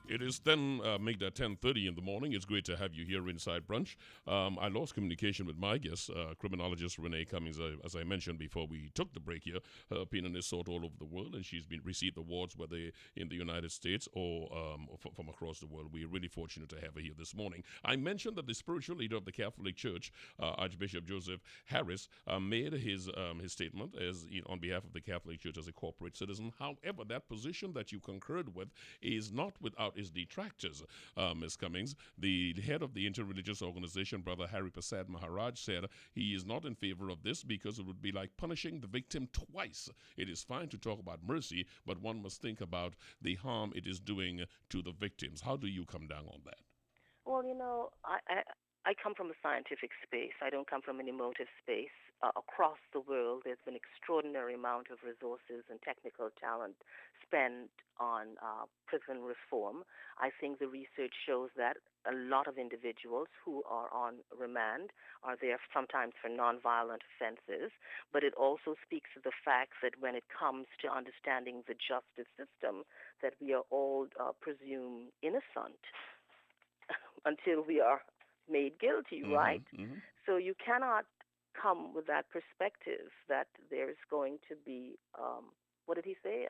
It is then make that 10:30 in the morning. It's great to have you here inside Brunch. I lost communication with my guest, criminologist Renee Cummings, as I mentioned before we took the break here. Her opinion is sought all over the world, and she's been received awards whether in the United States or from across the world. We're really fortunate to have her here this morning. I mentioned that the spiritual leader of the Catholic Church, Archbishop Joseph Harris, made his statement on behalf of the Catholic Church as a corporate citizen. However, that position that you concurred with is not without its detractors, Ms. Cummings. The head of the interreligious organization, Brother Hari Prasad Maharaj, said he is not in favor of this because it would be like punishing the victim twice. It is fine to talk about mercy, but one must think about the harm it is doing to the victims. How do you come down on that? Well, I come from a scientific space. I don't come from an emotive space. Across the world, there's been extraordinary amount of resources and technical talent spent on prison reform. I think the research shows that a lot of individuals who are on remand are there sometimes for nonviolent offenses, but it also speaks to the fact that when it comes to understanding the justice system, that we are all presumed innocent until we are made guilty, Mm-hmm, right? mm-hmm. So you cannot come with that perspective that there's going to be, what did he say?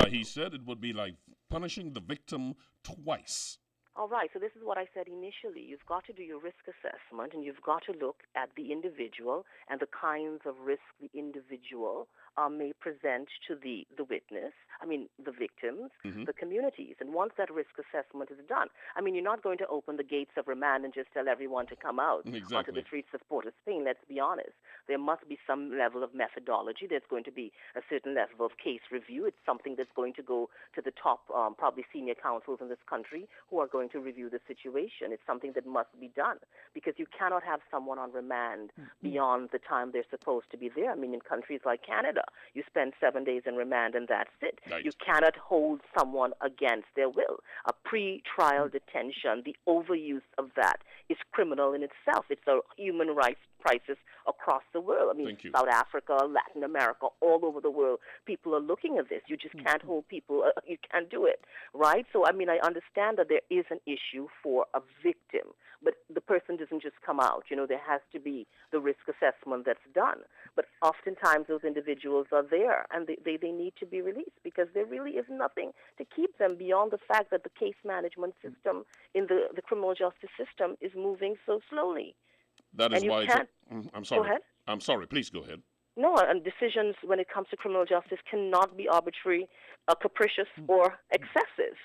He said it would be like punishing the victim twice. All right, so this is what I said initially. You've got to do your risk assessment and you've got to look at the individual and the kinds of risk the individual may present to the witness, the victims, Mm-hmm. the communities. And once that risk assessment is done, you're not going to open the gates of remand and just tell everyone to come out onto the Exactly. streets of Port of Spain. Let's be honest. There must be some level of methodology. There's going to be a certain level of case review. It's something that's going to go to the top, probably senior counsels in this country who are going to review the situation. It's something that must be done because you cannot have someone on remand beyond the time they're supposed to be there. In countries like Canada, you spend 7 days in remand and that's it. You Right. cannot hold someone against their will. A pre-trial detention, the overuse of that is criminal in itself. It's a human rights crisis across the world. Thank you. South Africa, Latin America, all over the world, people are looking at this. You just can't hold people. You can't do it, right? So, I understand that there is an issue for a victim, but the person doesn't just come out. There has to be the risk assessment that's done. But oftentimes those individuals are there and they need to be released because there really is nothing to keep them beyond the fact that the case management system in the criminal justice system is moving so slowly. That And is you why can't, I'm go sorry. ahead. I'm sorry. Please go ahead. No, and decisions when it comes to criminal justice cannot be arbitrary, capricious, or excessive.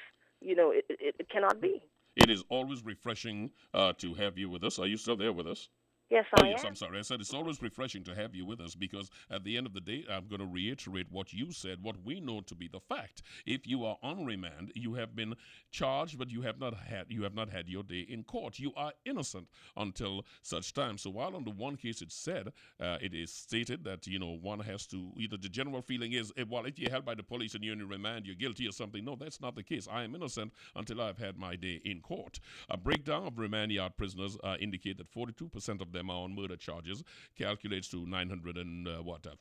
It cannot be. It is always refreshing to have you with us. Are you still there with us? Yes, Oh, I yes, am. I'm sorry. I said it's always refreshing to have you with us because at the end of the day, I'm going to reiterate what you said, what we know to be the fact. If you are on remand, you have been charged, but you have not had your day in court. You are innocent until such time. So while on the one case it is stated that one has to either the general feeling is well, if you're held by the police and you're in remand, you're guilty or something. No, that's not the case. I am innocent until I've had my day in court. A breakdown of remand yard prisoners indicate that 42% of them are on murder charges, calculates to 900 and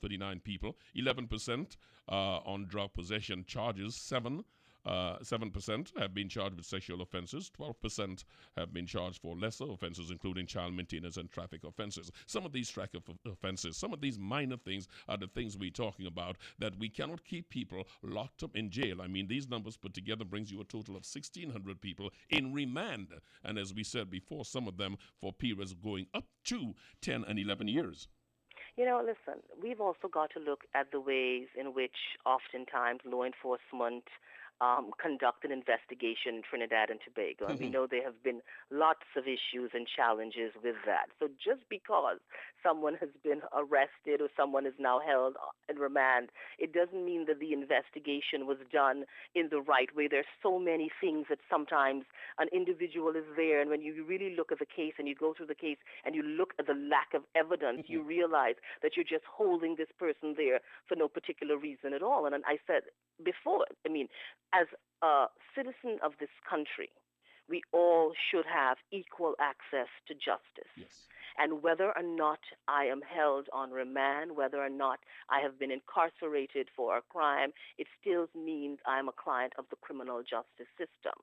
39 people. 11% on drug possession charges. 7% have been charged with sexual offenses. 12% have been charged for lesser offenses, including child maintenance and traffic offenses. Some of these traffic offenses, some of these minor things are the things we're talking about that we cannot keep people locked up in jail. These numbers put together brings you a total of 1,600 people in remand. And as we said before, some of them for periods going up to 10 and 11 years. Listen, we've also got to look at the ways in which oftentimes law enforcement conduct an investigation in Trinidad and Tobago. And we know there have been lots of issues and challenges with that. So just because someone has been arrested or someone is now held in remand, it doesn't mean that the investigation was done in the right way. There's so many things that sometimes an individual is there, and when you really look at the case and you go through the case and you look at the lack of evidence, you realize that you're just holding this person there for no particular reason at all. And I said before, as a citizen of this country, we all should have equal access to justice. Yes. And whether or not I am held on remand, whether or not I have been incarcerated for a crime, it still means I'm a client of the criminal justice system.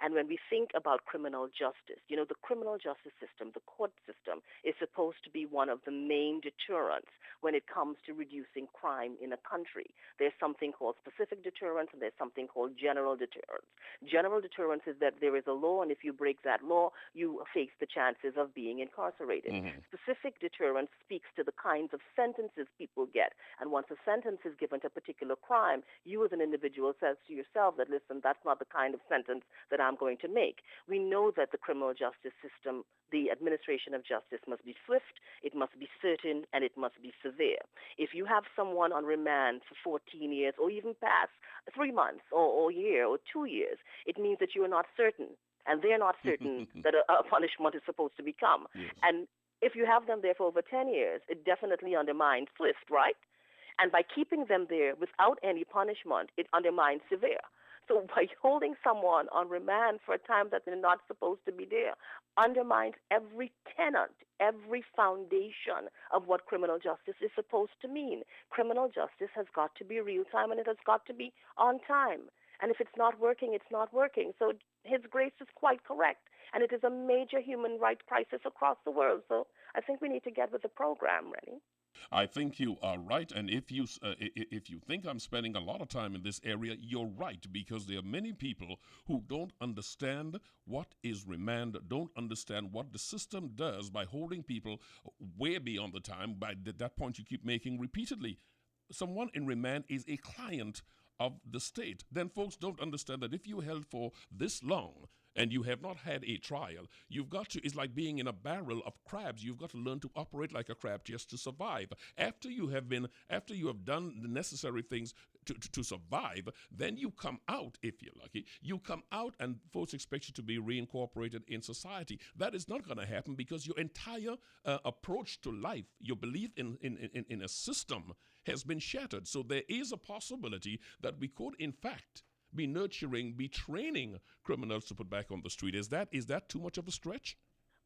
And when we think about criminal justice, the criminal justice system, the court system, is supposed to be one of the main deterrents when it comes to reducing crime in a country. There's something called specific deterrence and there's something called general deterrence. General deterrence is that there is a law, and if you break that law, you face the chances of being incarcerated. Mm-hmm. Specific deterrence speaks to the kinds of sentences people get. And once a sentence is given to a particular crime, you as an individual says to yourself that, listen, that's not the kind of sentence that I'm going to make. We know that the criminal justice system, the administration of justice, must be swift, it must be certain, and it must be severe. If you have someone on remand for 14 years or even past 3 months or a year or 2 years, it means that you are not certain, and they're not certain that a punishment is supposed to become. Yes. And if you have them there for over 10 years, it definitely undermines swift, right? And by keeping them there without any punishment, it undermines severe. So by holding someone on remand for a time that they're not supposed to be there undermines every tenet, every foundation of what criminal justice is supposed to mean. Criminal justice has got to be real time, and it has got to be on time. And if it's not working, it's not working. So His Grace is quite correct. And it is a major human rights crisis across the world. So I think we need to get with the program, Rennie. I think you are right, and if you think I'm spending a lot of time in this area, you're right, because there are many people who don't understand what is remand, don't understand what the system does by holding people way beyond the time. By that point you keep making repeatedly, someone in remand is a client of the state. Then folks don't understand that if you held for this long and you have not had a trial, you've got to, it's like being in a barrel of crabs. You've got to learn to operate like a crab just to survive. After you have done the necessary things to survive, then you come out, if you're lucky. You come out and folks expect you to be reincorporated in society. That is not going to happen because your entire approach to life, your belief in a system has been shattered. So there is a possibility that we could, in fact, be nurturing, be training criminals to put back on the street. Is that too much of a stretch?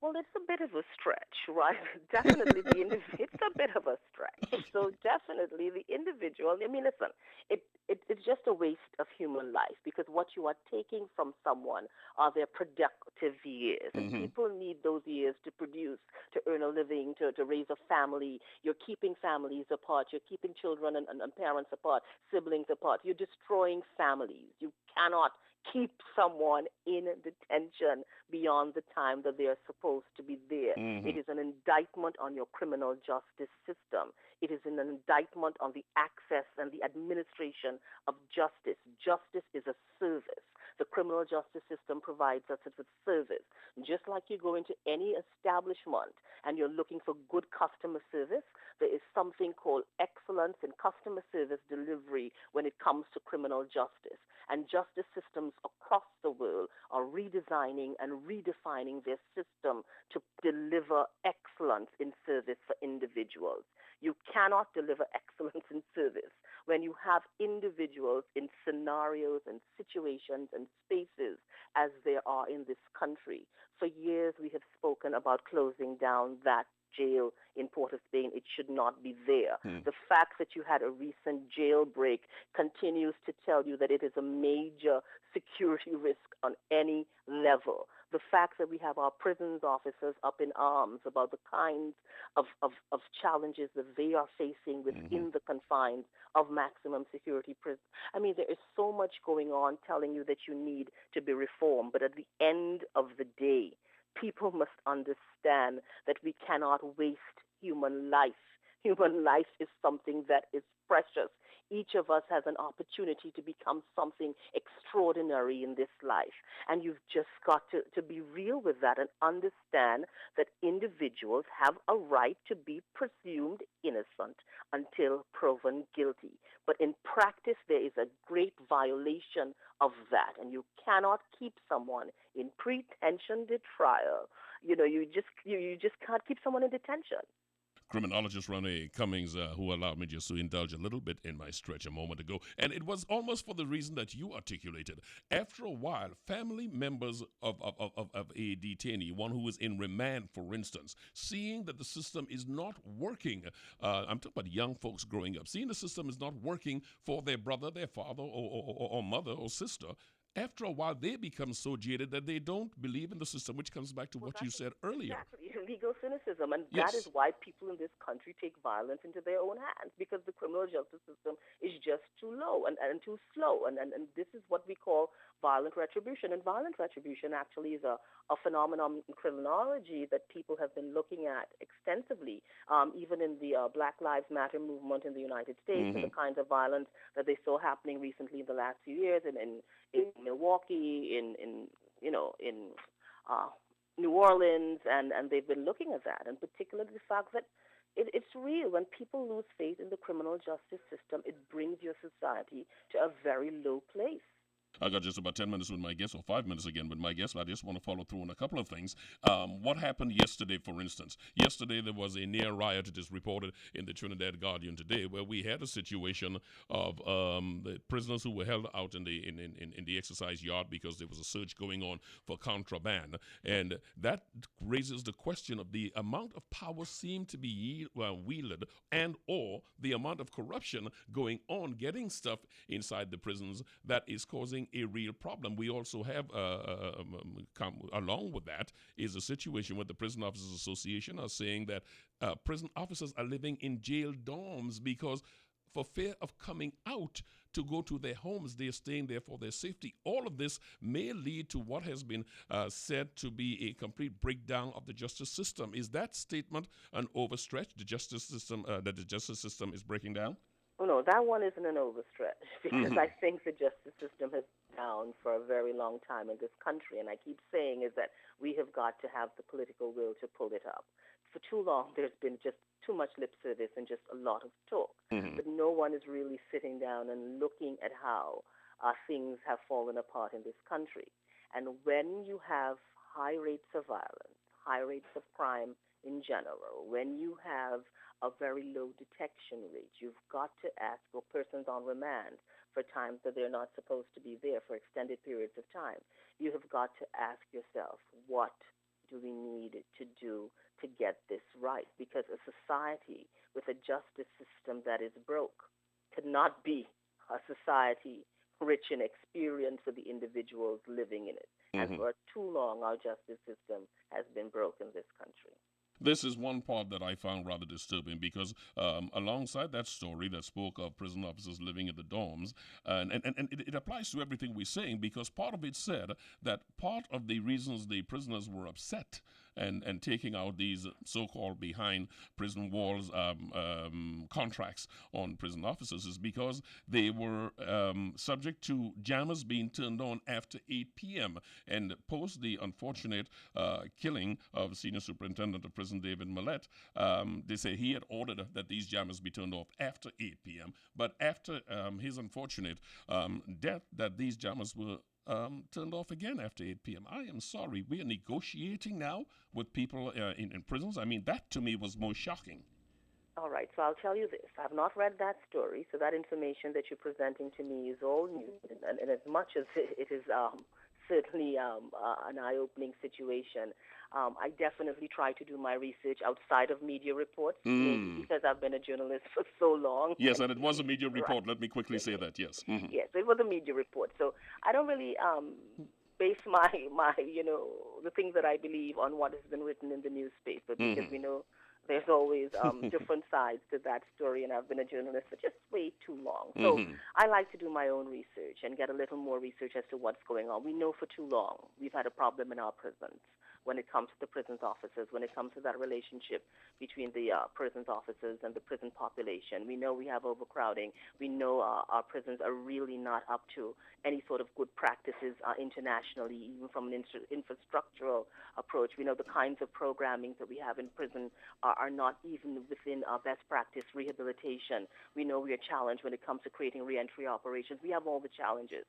Well, it's a bit of a stretch, right? Definitely it's a bit of a stretch. So definitely the individual, I mean, listen, it's just a waste of human life because what you are taking from someone are their productive years. And Mm-hmm. people need those years to produce, to earn a living, to raise a family. You're keeping families apart. You're keeping children and parents apart, siblings apart. You're destroying families. You cannot keep someone in detention beyond the time that they are supposed to be there. Mm-hmm. It is an indictment on your criminal justice system. It is an indictment on the access and the administration of justice. Justice is a service. The criminal justice system provides us with service. Just like you go into any establishment and you're looking for good customer service, there is something called excellence in customer service delivery when it comes to criminal justice. And justice systems across the world are redesigning and redefining their system to deliver excellence in service for individuals. You cannot deliver excellence in service when you have individuals in scenarios and situations and spaces as there are in this country. For years, we have spoken about closing down that jail in Port of Spain. It should not be there. The fact that you had a recent jailbreak continues to tell you that it is a major security risk on any level. The fact that we have our prisons officers up in arms about the kinds of challenges that they are facing within the confines of maximum security prisons. I mean, there is so much going on telling you that you need to be reformed, but at the end of the day, people must understand that we cannot waste human life. Human life is something that is precious. Each of us has an opportunity to become something extraordinary in this life. And you've just got to be real with that and understand that individuals have a right to be presumed innocent until proven guilty. But in practice, there is a great violation of that. And you cannot keep someone in pre-detention trial. You just can't keep someone in detention. Criminologist Renee Cummings, who allowed me just to indulge a little bit in my stretch a moment ago. And it was almost for the reason that you articulated. After a while, family members of a detainee, one who is in remand, for instance, seeing that the system is not working, I'm talking about young folks growing up, seeing the system is not working for their brother, their father, or mother or sister, after a while, they become so jaded that they don't believe in the system, which comes back to Well, what you that's said earlier. exactly legal cynicism, and that is Yes. why people in this country take violence into their own hands because the criminal justice system is just too low and too slow, and this is what we call violent retribution. And violent retribution actually is a phenomenon in criminology that people have been looking at extensively, even in the Black Lives Matter movement in the United States, and Mm-hmm. the kinds of violence that they saw happening recently in the last few years in Milwaukee, in uh, New Orleans, and they've been looking at that, and particularly the fact that it's real. When people lose faith in the criminal justice system, it brings your society to a very low place. I got just about 10 minutes with my guest, or 5 minutes again with my guest. I just want to follow through on a couple of things. What happened yesterday, for instance? Yesterday, there was a near riot. It is reported in the Trinidad Guardian today, where we had a situation of the prisoners who were held out in the exercise yard because there was a search going on for contraband. And that raises the question of the amount of power seemed to be wielded, and or the amount of corruption going on getting stuff inside the prisons that is causing a real problem. We also have, along with that, is a situation where the Prison Officers Association are saying that prison officers are living in jail dorms because for fear of coming out to go to their homes, they're staying there for their safety. All of this may lead to what has been said to be a complete breakdown of the justice system. Is that statement an overstretch? The justice system that the justice system is breaking down? Oh no, that one isn't an overstretch because Mm-hmm. I think the justice system has been down for a very long time in this country, and I keep saying is that we have got to have the political will to pull it up. For too long, there's been just too much lip service and just a lot of talk, Mm-hmm. but no one is really sitting down and looking at how things have fallen apart in this country. And when you have high rates of violence, high rates of crime in general, when you have a very low detection rate. You've got to ask for persons on remand for times that they're not supposed to be there for extended periods of time. You have got to ask yourself, what do we need to do to get this right? Because a society with a justice system that is broke cannot be a society rich in experience for the individuals living in it. And Mm-hmm. for too long, our justice system has been broken in this country. This is one part that I found rather disturbing because alongside that story that spoke of prison officers living in the dorms, and it applies to everything we're saying because part of it said that part of the reasons the prisoners were upset and taking out these so-called behind prison walls contracts on prison officers is because they were subject to jammers being turned on after 8 p.m. And post the unfortunate killing of Senior Superintendent of Prison David Millett, they say he had ordered that these jammers be turned off after 8 p.m. But after his unfortunate death, that these jammers were turned off again after 8 p.m. I am sorry. We are negotiating now with people in prisons. I mean, that to me was most shocking. All right, so I'll tell you this. I've not read that story, so that information that you're presenting to me is all new. And as much as it is certainly an eye-opening situation, I definitely try to do my research outside of media reports, maybe Mm. because I've been a journalist for so long. Yes, and it was a media Right. report. Let me quickly say that. Yes. Hmm. Yes, it was a media report. So I don't really base my the things that I believe on what has been written in the newspaper because Hmm. we know there's always different sides to that story, and I've been a journalist for just way too long. So Hmm. I like to do my own research and get a little more research as to what's going on. We know for too long we've had a problem in our prisons when it comes to the prisons officers, when it comes to that relationship between the prisons officers and the prison population. We know we have overcrowding. We know our prisons are really not up to any sort of good practices internationally, even from an infrastructural approach. We know the kinds of programming that we have in prison are not even within best practice rehabilitation. We know we are challenged when it comes to creating reentry operations. We have all the challenges.